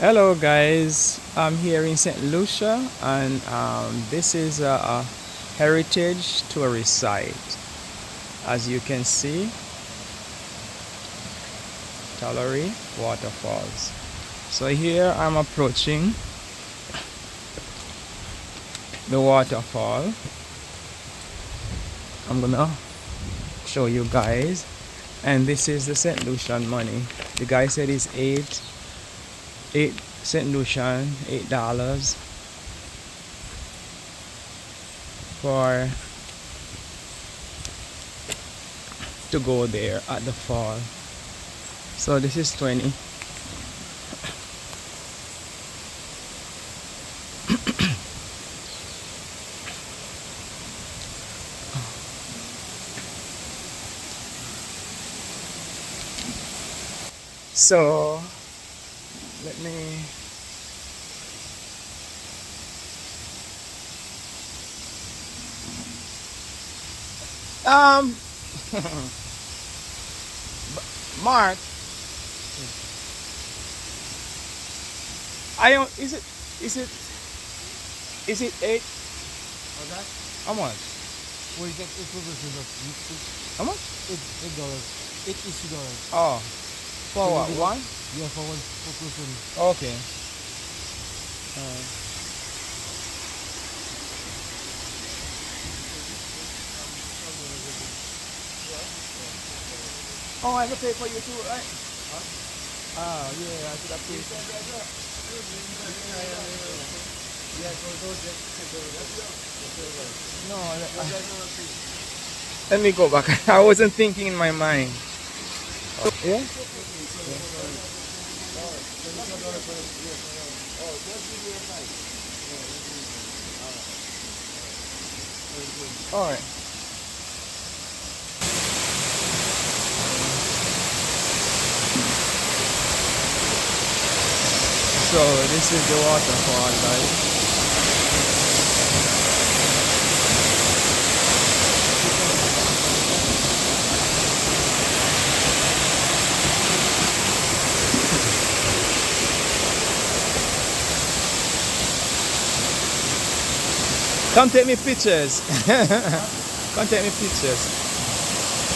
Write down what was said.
Hello guys, I'm here in St. Lucia and this is a heritage tourist site. As you can see, Tallery waterfalls. So here I'm approaching the waterfall. I'm gonna show you guys, and this is the St. Lucian money. The guy said it's eight St. Lucian, $8 for to go there at the fall. So this is 20. So let me Mark, I don't, is it eight? What's that? How much? Well, you get it How much? $8. $8. Oh, for what? One? Yeah, for one per person. Okay. Oh, I have to pay for you too, right? Ah, yeah, I should have paid. No, let me go back. I wasn't thinking in my mind. Yeah? Alright. So this is the waterfall, guys. Come take me pictures. Come take me pictures.